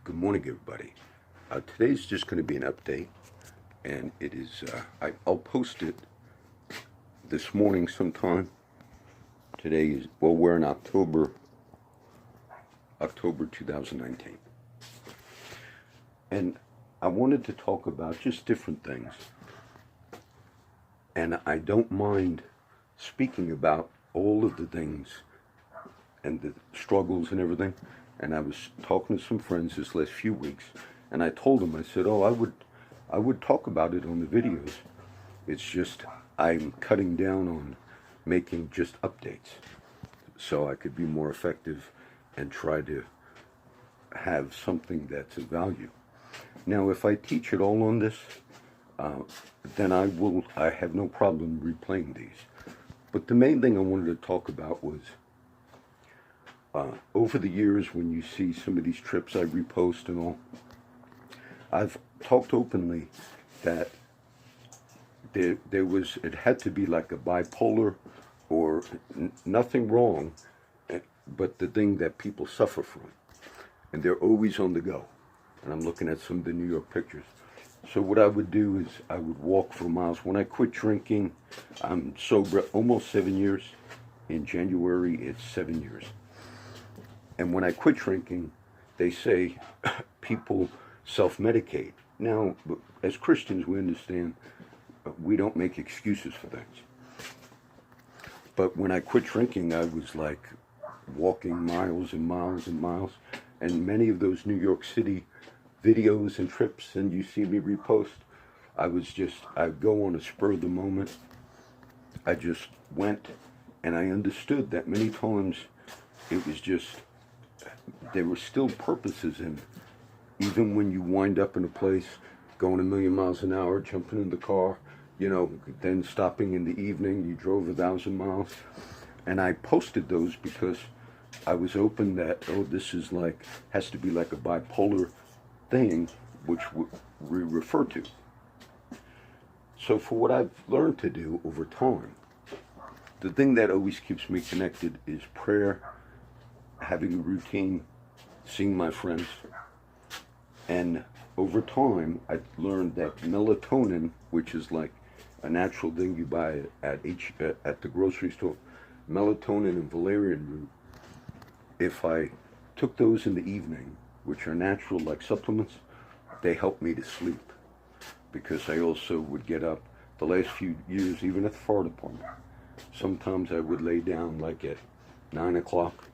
Good morning, everybody. Today's just going to be an update, and it is, I'll post it this morning sometime. Today is, well, we're in October 2019. And I wanted to talk about just different things. And I don't mind speaking about all of the things and the struggles and everything. And I was talking to some friends this last few weeks, and I told them, I said, "Oh, I would talk about it on the videos. It's just I'm cutting down on making just updates, so I could be more effective and try to have something that's of value." Now, if I teach it all on this, then I have no problem replaying these. But the main thing I wanted to talk about was over the years, when you see some of these trips I repost and all, I've talked openly that it had to be like a bipolar or nothing wrong, but the thing that people suffer from. And they're always on the go. And I'm looking at some of the New York pictures. So what I would do is I would walk for miles. When I quit drinking, I'm sober almost 7 years. In January, it's 7 years. And when I quit drinking, they say people self-medicate. Now, as Christians, we understand we don't make excuses for things. But when I quit drinking, I was like walking miles and miles and miles. And many of those New York City videos and trips, and you see me repost, I'd go on a spur of the moment. I just went, and I understood that many times it was just, there were still purposes in, even when you wind up in a place, going a million miles an hour, jumping in the car, then stopping in the evening, you drove 1,000 miles. And I posted those because I was open that, this is has to be like a bipolar thing, which we refer to. So for what I've learned to do over time, the thing that always keeps me connected is prayer, having a routine, seeing my friends. And over time, I learned that melatonin, which is like a natural thing you buy at the grocery store, melatonin and valerian root, if I took those in the evening, which are natural like supplements, they help me to sleep. Because I also would get up the last few years, even at the fire department. Sometimes I would lay down like at 9 o'clock,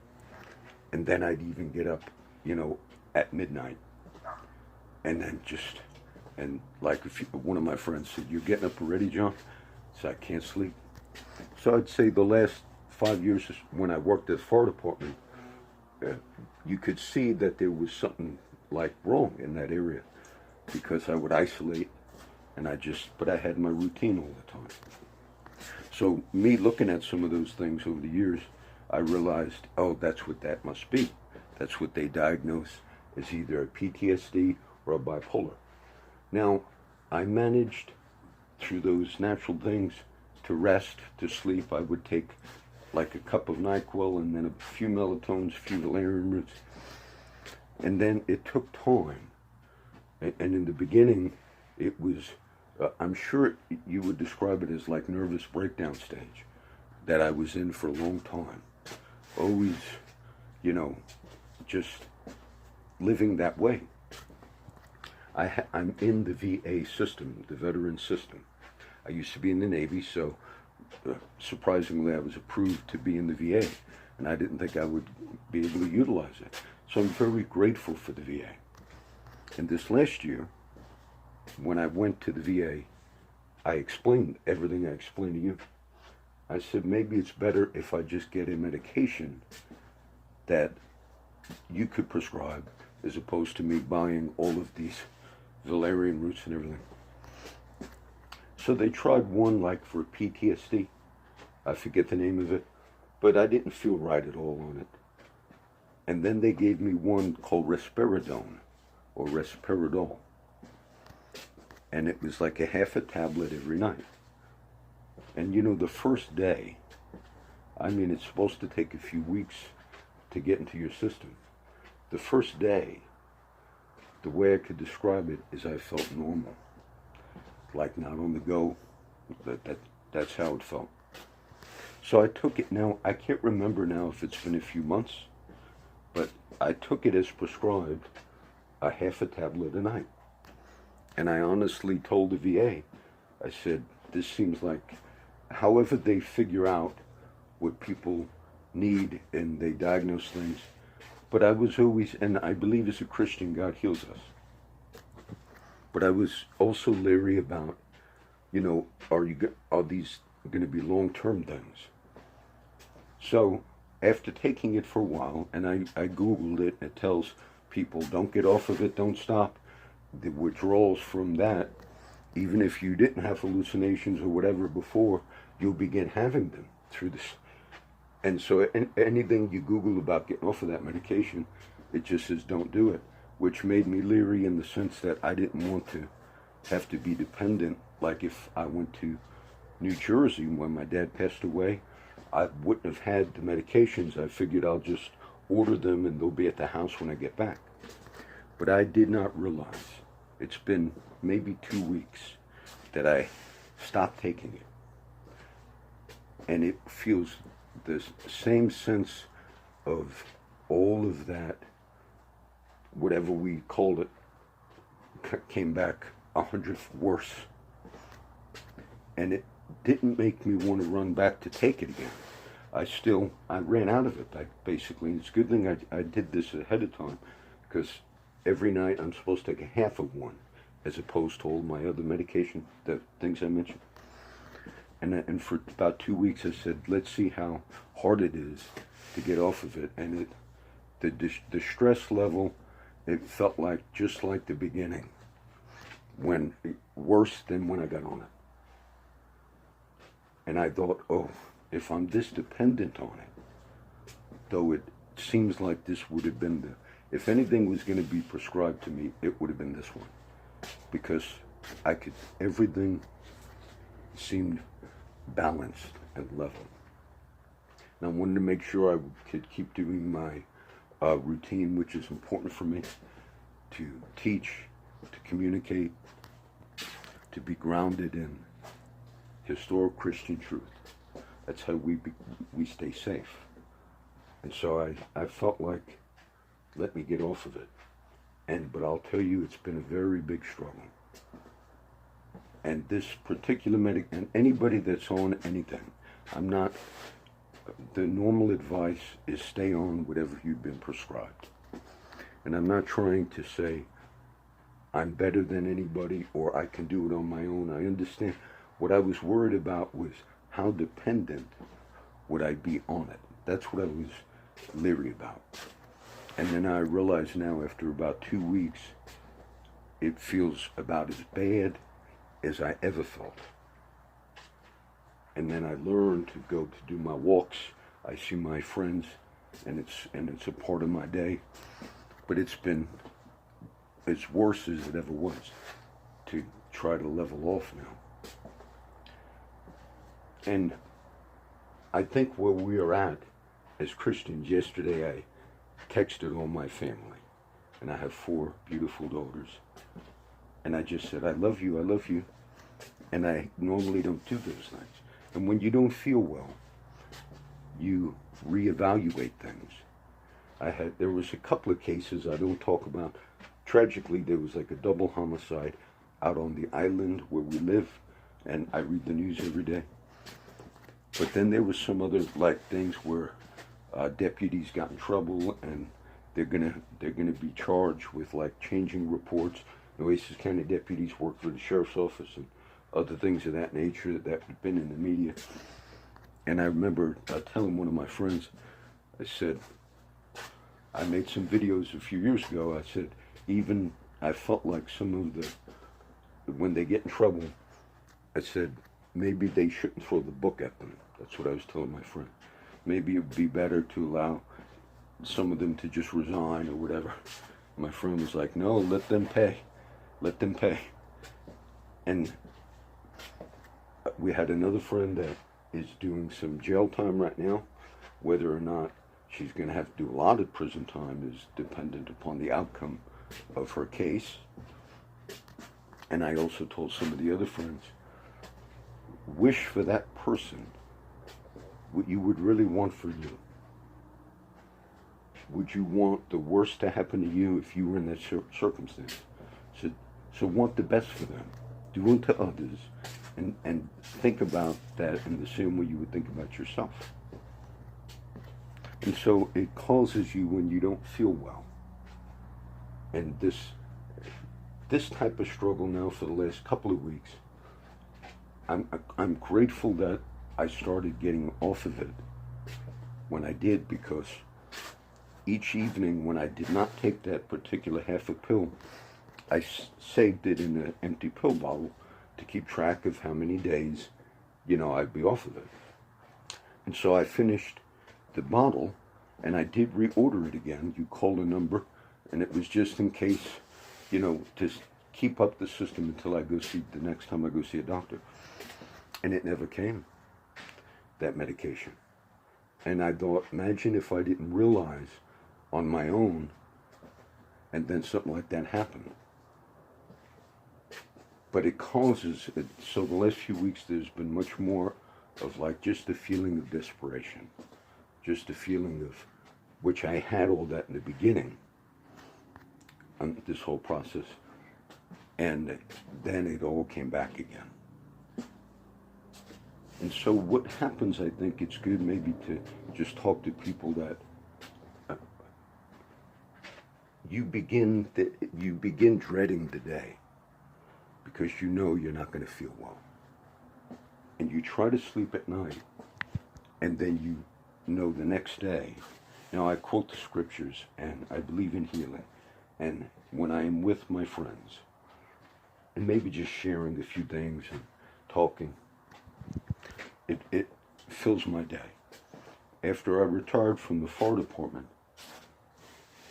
and then I'd even get up, at midnight. And then one of my friends said, "You're getting up already, John?" I said, "I can't sleep." So I'd say the last 5 years when I worked at the fire department, you could see that there was something wrong in that area, because I would isolate, and but I had my routine all the time. So me looking at some of those things over the years, I realized, that's what that must be. That's what they diagnose as either a PTSD or a bipolar. Now, I managed through those natural things to rest, to sleep. I would take like a cup of NyQuil and then a few melatonin, a few valerian roots. And then it took time. And in the beginning, it was, I'm sure you would describe it as like nervous breakdown stage that I was in for a long time. Always, just living that way. I'm in the VA system, the veteran system. I used to be in the Navy, so surprisingly I was approved to be in the VA, and I didn't think I would be able to utilize it. So I'm very grateful for the VA. And this last year, when I went to the VA, I explained everything I explained to you. I said, maybe it's better if I just get a medication that you could prescribe, as opposed to me buying all of these valerian roots and everything. So they tried one for PTSD. I forget the name of it, but I didn't feel right at all on it. And then they gave me one called risperidone, or Risperidol. And it was like a half a tablet every night. And the first day, it's supposed to take a few weeks to get into your system. The first day, the way I could describe it is I felt normal, like not on the go. That's how it felt. So I took it now. I can't remember now if it's been a few months, but I took it as prescribed, a half a tablet a night. And I honestly told the VA, I said, this seems like, however they figure out what people need and they diagnose things. But I was always, and I believe as a Christian, God heals us. But I was also leery about, are these going to be long-term things? So after taking it for a while, and I Googled it, and it tells people, don't get off of it, don't stop. The withdrawals from that, even if you didn't have hallucinations or whatever before, you'll begin having them through this. And so anything you Google about getting off of that medication, it just says don't do it, which made me leery in the sense that I didn't want to have to be dependent. Like if I went to New Jersey when my dad passed away, I wouldn't have had the medications. I figured I'll just order them and they'll be at the house when I get back. But I did not realize, it's been maybe 2 weeks that I stopped taking it. And it feels the same sense of all of that, whatever we called it, came back 100 worse. And it didn't make me want to run back to take it again. I ran out of it, basically. It's a good thing I did this ahead of time, because every night I'm supposed to take a half of one, as opposed to all my other medication, the things I mentioned. And for about 2 weeks I said, let's see how hard it is to get off of it. And the stress level, it felt like just like the beginning, when worse than when I got on it. And I thought, oh, if I'm this dependent on it, though it seems like this would have been if anything was going to be prescribed to me, it would have been this one. Because everything seemed balanced and level. And I wanted to make sure I could keep doing my routine, which is important for me, to teach, to communicate, to be grounded in historic Christian truth. That's how we stay safe. And so I felt like, let me get off of it. But I'll tell you, it's been a very big struggle. And this particular and anybody that's on anything, the normal advice is stay on whatever you've been prescribed. And I'm not trying to say I'm better than anybody or I can do it on my own. I understand. What I was worried about was how dependent would I be on it. That's what I was leery about. And then I realize now, after about 2 weeks, it feels about as bad as I ever felt. And then I learned to go to do my walks. I see my friends, and it's a part of my day. But it's been as worse as it ever was to try to level off now. And I think where we are at as Christians, yesterday I texted all my family, and I have 4 beautiful daughters, and I just said, I love you, and I normally don't do those things. And when you don't feel well, you reevaluate things. There was a couple of cases I don't talk about. Tragically, there was like a double homicide out on the island where we live, and I read the news every day. But then there was some other things where deputies got in trouble, and they're gonna be charged with changing reports. The Oasis County deputies work for the sheriff's office and other things of that nature that had been in the media. And I remember telling one of my friends, I said, I made some videos a few years ago. I said, even I felt like some of when they get in trouble, I said, maybe they shouldn't throw the book at them. That's what I was telling my friend. Maybe it would be better to allow some of them to just resign or whatever. My friend was like, no, let them pay. Let them pay. And we had another friend that is doing some jail time right now. Whether or not she's going to have to do a lot of prison time is dependent upon the outcome of her case. And I also told some of the other friends, wish for that person what you would really want for you. Would you want the worst to happen to you if you were in that circumstance? So want the best for them. Do unto others, and think about that in the same way you would think about yourself. And so it causes you when you don't feel well. And this type of struggle now for the last couple of weeks, I'm grateful that I started getting off of it when I did, because each evening when I did not take that particular half a pill, I saved it in an empty pill bottle to keep track of how many days, I'd be off of it. And so I finished the bottle, and I did reorder it again. You call the number, and it was just in case, to keep up the system until I go see, the next time I go see a doctor. And it never came, that medication. And I thought, imagine if I didn't realize on my own, and then something like that happened. But it causes it. So the last few weeks there's been much more of like just a feeling of desperation, just a feeling of, which I had all that in the beginning, this whole process, and then it all came back again. And so what happens, I think it's good maybe to just talk to people that you begin dreading the day, because you're not going to feel well. And you try to sleep at night, and then the next day. Now, I quote the scriptures, and I believe in healing. And when I am with my friends, and maybe just sharing a few things and talking, it fills my day. After I retired from the fire department,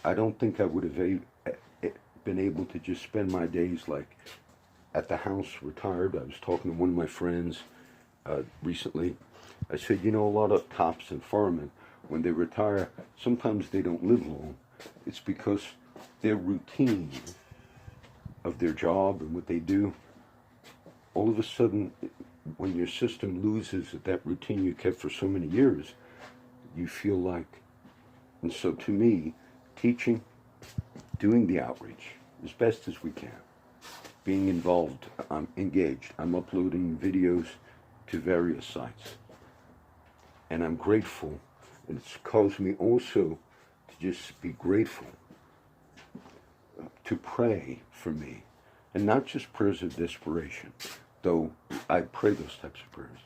I don't think I would have been able to just spend my days like at the house retired. I was talking to one of my friends recently. I said, a lot of cops and firemen, when they retire, sometimes they don't live long. It's because their routine of their job and what they do, all of a sudden, when your system loses that routine you kept for so many years, you feel like, and so to me, teaching, doing the outreach as best as we can, being involved, I'm engaged, I'm uploading videos to various sites. And I'm grateful, and it's caused me also to just be grateful, to pray for me, and not just prayers of desperation, though I pray those types of prayers,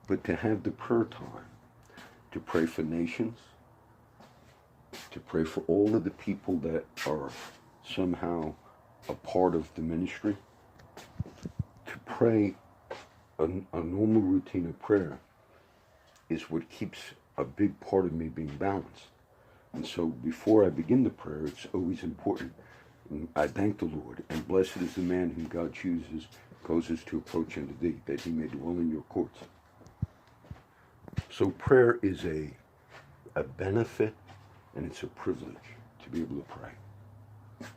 but to have the prayer time, to pray for nations, to pray for all of the people that are somehow a part of the ministry, to pray a normal routine of prayer is what keeps a big part of me being balanced. And so before I begin the prayer, it's always important. I thank the Lord, and blessed is the man whom God chooses, causes to approach unto thee, that he may dwell in your courts. So prayer is a benefit, and it's a privilege to be able to pray.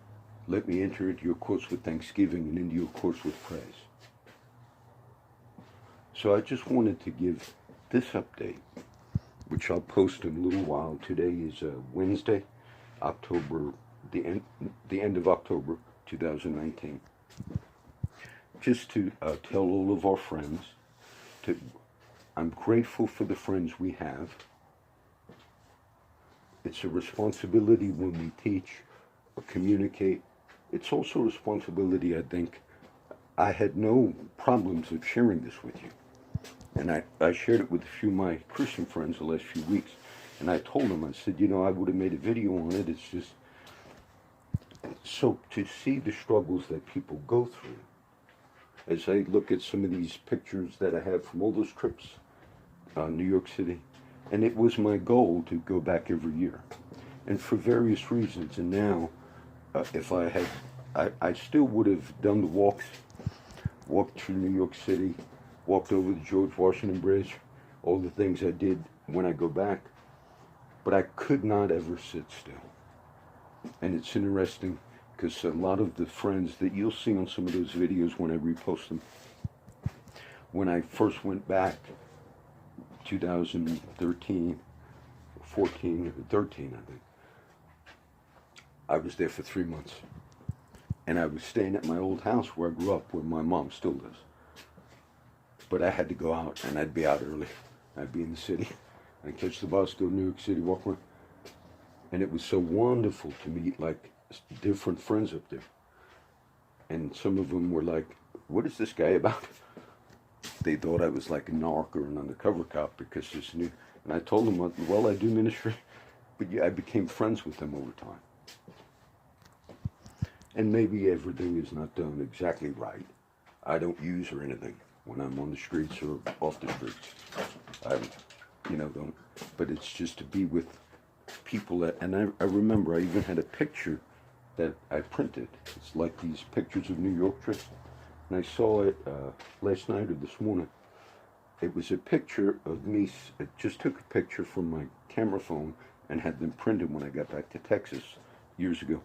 Let me enter into your courts with thanksgiving and into your courts with praise. So I just wanted to give this update, which I'll post in a little while. Today is Wednesday, the end of October 2019. Just to tell all of our friends, I'm grateful for the friends we have. It's a responsibility when we teach or communicate. It's also a responsibility, I think. I had no problems of sharing this with you. And I shared it with a few of my Christian friends the last few weeks. And I told them, I said, I would have made a video on it. It's just, so to see the struggles that people go through, as I look at some of these pictures that I have from all those trips, New York City, and it was my goal to go back every year. And for various reasons, and now, if I had, I still would have done the walked through New York City, walked over the George Washington Bridge, all the things I did when I go back, but I could not ever sit still. And it's interesting, because a lot of the friends that you'll see on some of those videos when I repost them, when I first went back, 2013, 14, 13, I think, I was there for 3 months. And I was staying at my old house where I grew up, where my mom still lives. But I had to go out, and I'd be out early. I'd be in the city. I'd catch the bus, go to New York City, walk around. And it was so wonderful to meet, like, different friends up there. And some of them were like, what is this guy about? They thought I was like a narc or an undercover cop because this new. And I told them, well, I do ministry. But yeah, I became friends with them over time. And maybe everything is not done exactly right. I don't use or anything when I'm on the streets or off the streets. I, don't. But it's just to be with people that, and I remember I even had a picture that I printed. It's like these pictures of New York trips. And I saw it last night or this morning. It was a picture of me. I just took a picture from my camera phone and had them printed when I got back to Texas years ago.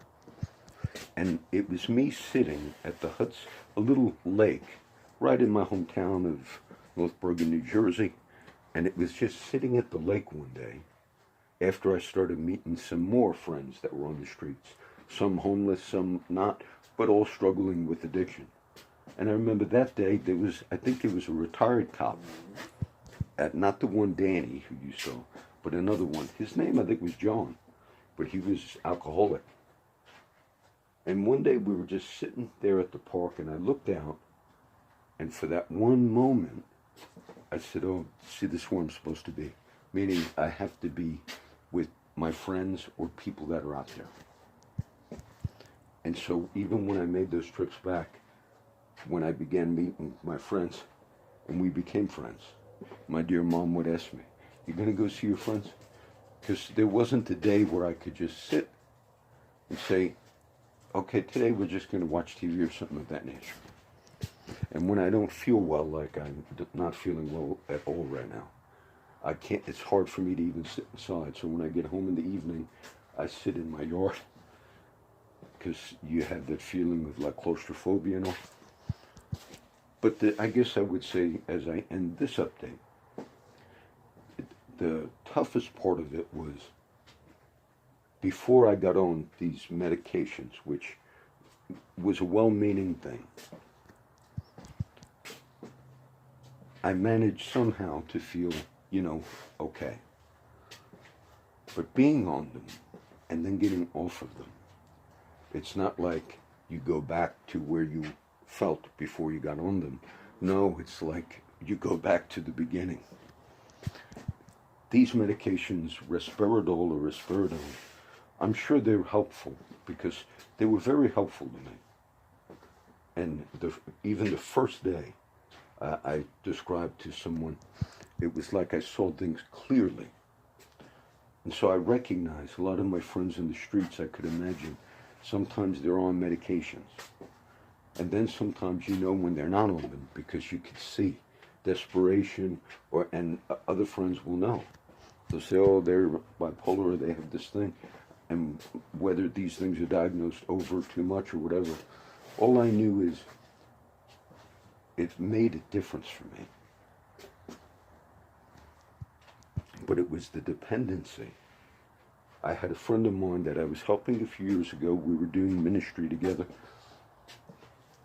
And it was me sitting at the Hudson, a little lake, right in my hometown of North Bergen, New Jersey. And it was just sitting at the lake one day after I started meeting some more friends that were on the streets. Some homeless, some not, but all struggling with addiction. And I remember that day, I think it was a retired cop, not the one Danny who you saw, but another one. His name I think was John, but he was alcoholic. And one day we were just sitting there at the park, and I looked out, and for that one moment, I said, oh, see, this is where I'm supposed to be. Meaning I have to be with my friends or people that are out there. And so even when I made those trips back, when I began meeting my friends, and we became friends, my dear mom would ask me, you going to go see your friends? Because there wasn't a day where I could just sit and say, okay, today we're just going to watch TV or something of that nature. And when I don't feel well, like I'm not feeling well at all right now, I can't, it's hard for me to even sit inside. So when I get home in the evening, I sit in my yard because you have that feeling of like claustrophobia and all. But I guess I would say, as I end this update, the toughest part of it was before I got on these medications, which was a well-meaning thing. I managed somehow to feel, okay. But being on them and then getting off of them, it's not like you go back to where you felt before you got on them. No, it's like you go back to the beginning. These medications, Risperidol or Risperidone, I'm sure they're helpful because they were very helpful to me. And even the first day, I described to someone, it was like I saw things clearly. And so I recognized a lot of my friends in the streets, I could imagine, sometimes they're on medications. And then sometimes when they're not on them because you can see desperation, and other friends will know. They'll say, oh, they're bipolar, or they have this thing. And whether these things are diagnosed over too much or whatever, all I knew is it made a difference for me. But it was the dependency. I had a friend of mine that I was helping a few years ago. We were doing ministry together.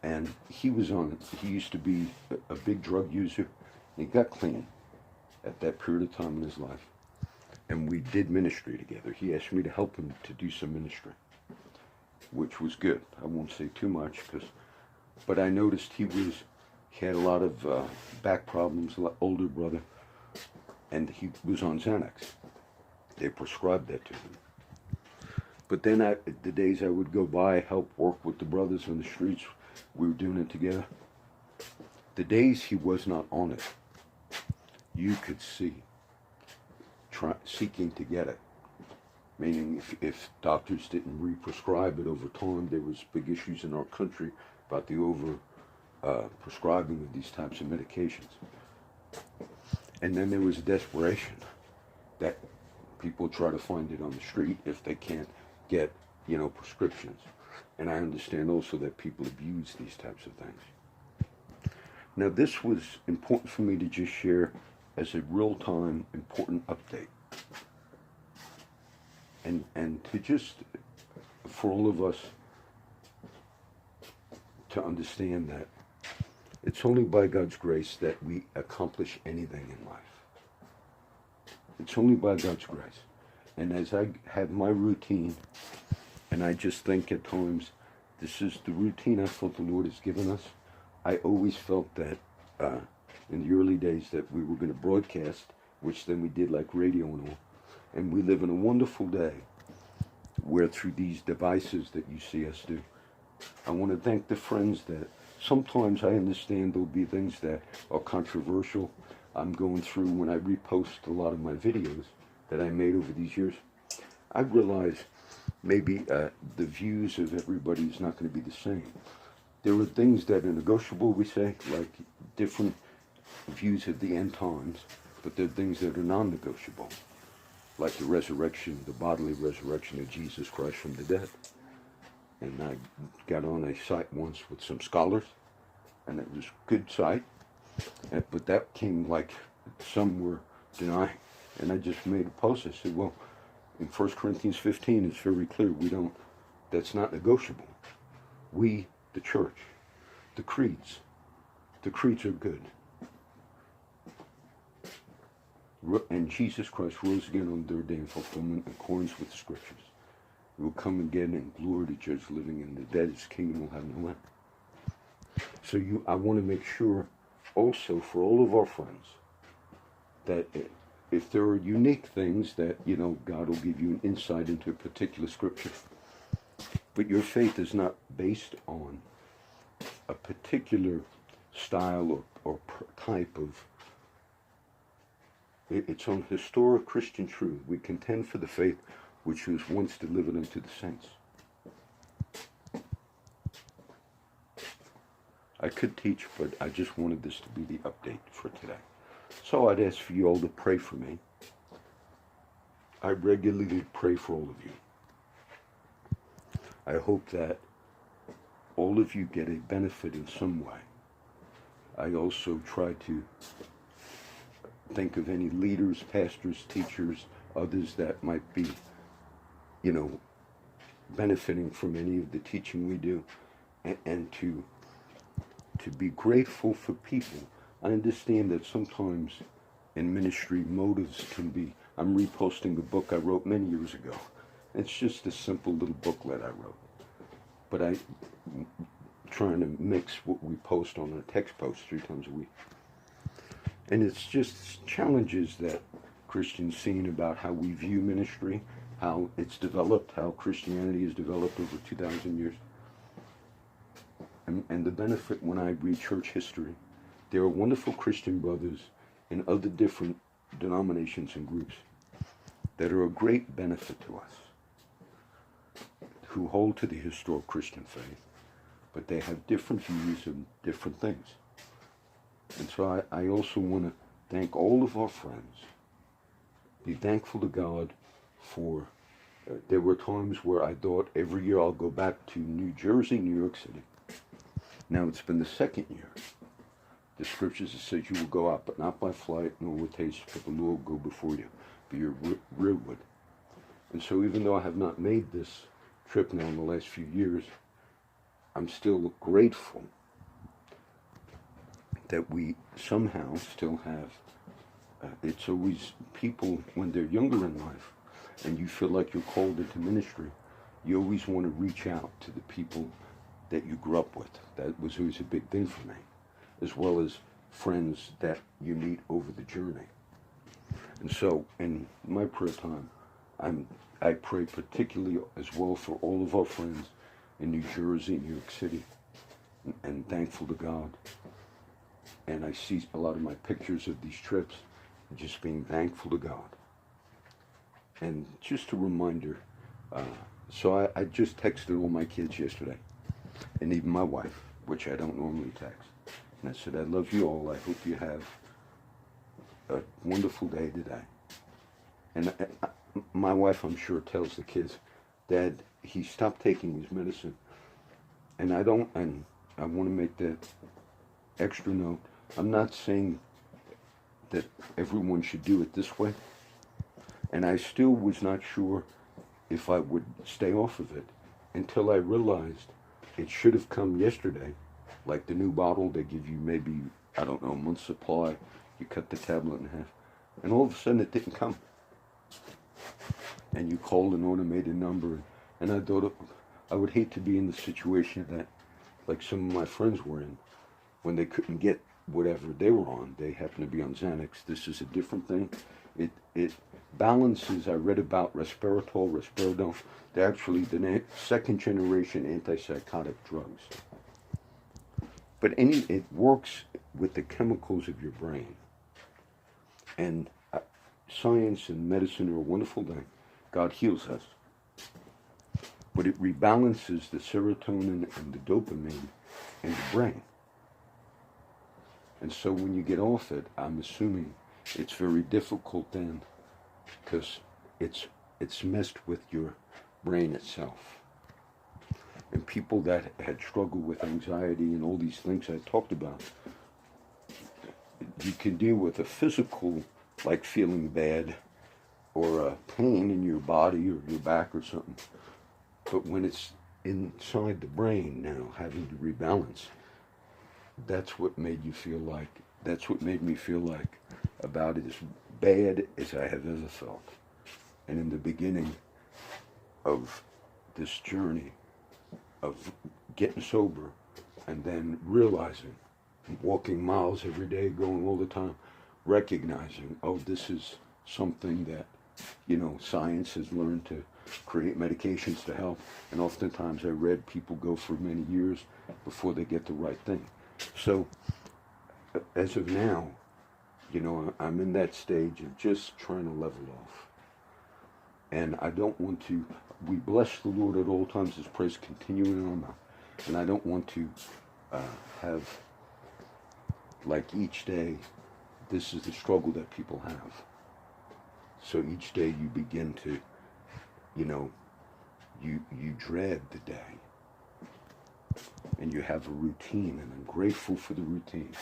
And he used to be a big drug user. He got clean at that period of time in his life. And we did ministry together. He asked me to help him to do some ministry, which was good. I won't say too much, but I noticed he had a lot of back problems, a lot older brother, and he was on Xanax. They prescribed that to him. But then the days I would go by, help work with the brothers on the streets, we were doing it together. The days he was not on it, you could see seeking to get it. Meaning if doctors didn't re-prescribe it over time, there was big issues in our country about the prescribing of these types of medications. And then there was desperation that people try to find it on the street if they can't get, prescriptions. And I understand also that people abuse these types of things. Now, this was important for me to just share as a real-time important update. And to just, for all of us to understand that it's only by God's grace that we accomplish anything in life. It's only by God's grace. And as I have my routine, and I just think at times, this is the routine I felt the Lord has given us. I always felt that in the early days that we were going to broadcast, which then we did like radio and all. And we live in a wonderful day where through these devices that you see us do, I want to thank the friends that sometimes I understand there'll be things that are controversial. I'm going through when I repost a lot of my videos that I made over these years. I realize maybe the views of everybody is not going to be the same. There are things that are negotiable, we say, like different views of the end times, but there are things that are non-negotiable, like the resurrection, the bodily resurrection of Jesus Christ from the dead. And I got on a site once with some scholars, and it was a good site, but that came like some were denying. And I just made a post. I said, well, in 1 Corinthians 15, it's very clear that's not negotiable. We, the church, the creeds are good. And Jesus Christ rose again on the third day in fulfillment in accordance with the scriptures. He will come again in glory to judge living and the dead. His kingdom will have no end. So I want to make sure also for all of our friends that if there are unique things that, God will give you an insight into a particular scripture, but your faith is not based on a particular style or type of, it's on historic Christian truth. We contend for the faith which was once delivered unto the saints. I could teach, but I just wanted this to be the update for today. So I'd ask for you all to pray for me. I regularly pray for all of you. I hope that all of you get a benefit in some way. I also try to think of any leaders, pastors, teachers, others that might be, benefiting from any of the teaching we do, and to be grateful for people. I understand that sometimes in ministry motives can be, I'm reposting a book I wrote many years ago. It's just a simple little booklet I wrote. But I'm trying to mix what we post on a text post 3 times a week. And it's just challenges that Christians seen about how we view ministry, how it's developed, how Christianity has developed over 2,000 years. And the benefit when I read church history, there are wonderful Christian brothers in other different denominations and groups that are a great benefit to us, who hold to the historic Christian faith, but they have different views and different things. And so I also want to thank all of our friends, be thankful to God for, there were times where I thought every year I'll go back to New Jersey, New York City. Now it's been the second year. The scriptures that says you will go out, but not by flight, nor with haste, but the Lord will go before you, be your rearward. And so even though I have not made this trip now in the last few years, I'm still grateful that we somehow still have, it's always people when they're younger in life and you feel like you're called into ministry, you always want to reach out to the people that you grew up with. That was always a big thing for me, as well as friends that you meet over the journey. And so in my prayer time, I pray particularly as well for all of our friends in New Jersey, New York City, and thankful to God. And I see a lot of my pictures of these trips, just being thankful to God. And just a reminder, so I just texted all my kids yesterday, and even my wife, which I don't normally text. And I said, I love you all. I hope you have a wonderful day today. And my wife, I'm sure, tells the kids, Dad, he stopped taking his medicine And I want to make that extra note. I'm not saying that everyone should do it this way, and I still was not sure if I would stay off of it until I realized it should have come yesterday. Like the new bottle, they give you maybe, I don't know, a month's supply. You cut the tablet in half, and all of a sudden it didn't come. And you called an automated number, and I thought I would hate to be in the situation that, like some of my friends were in, when they couldn't get whatever they were on. They happened to be on Xanax. This is a different thing. It balances. I read about resveratrol, risperidone. They're actually the second generation antipsychotic drugs. But it works with the chemicals of your brain. And science and medicine are a wonderful thing. God heals us. But it rebalances the serotonin and the dopamine in the brain. And so when you get off it, I'm assuming it's very difficult then, because it's messed with your brain itself. And people that had struggled with anxiety and all these things I talked about, you can deal with a physical, like feeling bad, or a pain in your body or your back or something. But when it's inside the brain now, having to rebalance, that's what made me feel like about as bad as I have ever felt. And in the beginning of this journey of getting sober, and then realizing, walking miles every day, going all the time, recognizing, oh, this is something that, science has learned to create medications to help. And oftentimes I read people go for many years before they get the right thing. So as of now, I'm in that stage of just trying to level off. And I don't want to, we bless the Lord at all times, His praise continuing in our mouth. And I don't want to have, like each day, this is the struggle that people have. So each day you begin to, you dread the day. And you have a routine, and I'm grateful for the routine.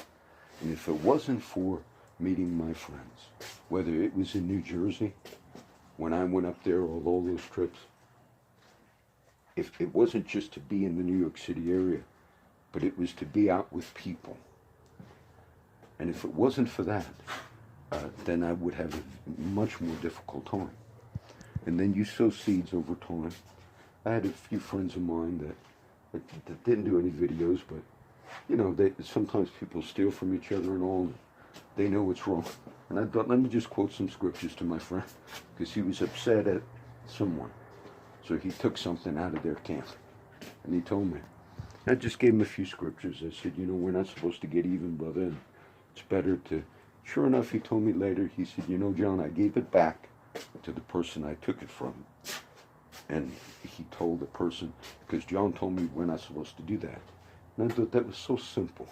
And if it wasn't for meeting my friends, whether it was in New Jersey, when I went up there, all those trips, if it wasn't just to be in the New York City area, but it was to be out with people. And if it wasn't for that, then I would have a much more difficult time. And then you sow seeds over time. I had a few friends of mine that didn't do any videos, but sometimes people steal from each other and all. They know what's wrong. And I thought, let me just quote some scriptures to my friend, because he was upset at someone. So he took something out of their camp, and he told me. I just gave him a few scriptures. I said, we're not supposed to get even, brother. And it's better to. Sure enough, he told me later, he said, John, I gave it back to the person I took it from. And he told the person, because John told me we're not supposed to do that. And I thought that was so simple.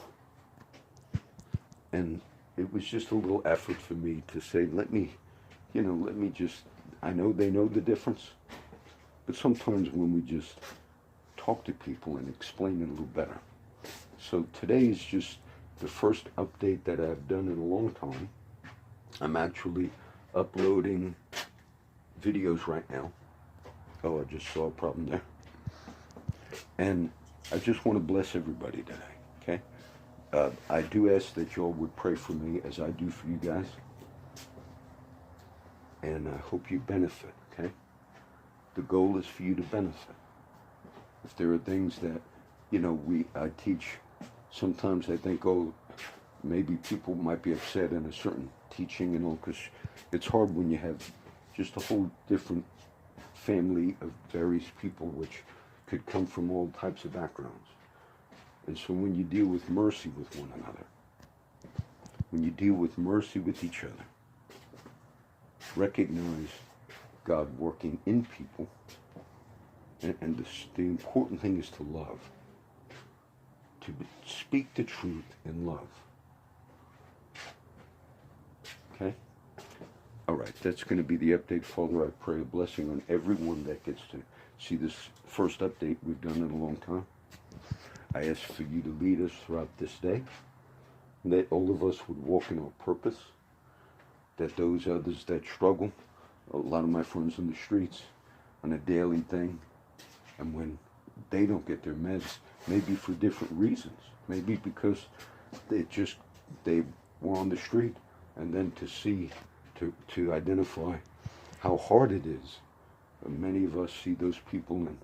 And it was just a little effort for me to say, let me just, I know they know the difference, but sometimes when we just talk to people and explain it a little better. So today is just the first update that I've done in a long time. I'm actually uploading videos right now. Oh, I just saw a problem there. And I just want to bless everybody today, okay? I do ask that y'all would pray for me as I do for you guys. And I hope you benefit, okay? The goal is for you to benefit. If there are things that, I teach, sometimes I think, maybe people might be upset in a certain teaching and all, because it's hard when you have just a whole different family of various people which could come from all types of backgrounds. And so when you deal with mercy with one another, when you deal with mercy with each other, recognize God working in people, and the important thing is to love, to speak the truth in love. Okay? All right, that's going to be the update. Father, I pray a blessing on everyone that gets to see this first update we've done in a long time. I ask for you to lead us throughout this day, that all of us would walk in our purpose, that those others that struggle, a lot of my friends in the streets, on a daily thing, and when they don't get their meds, maybe for different reasons, maybe because they were on the street, and then to identify how hard it is. Many of us see those people and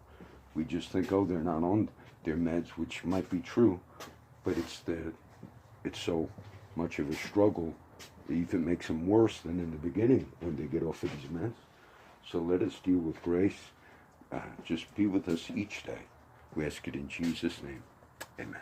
we just think, oh, they're not on their meds, which might be true, but it's so much of a struggle. It even makes them worse than in the beginning when they get off of these meds. So let us deal with grace. Just be with us each day. We ask it in Jesus' name. Amen.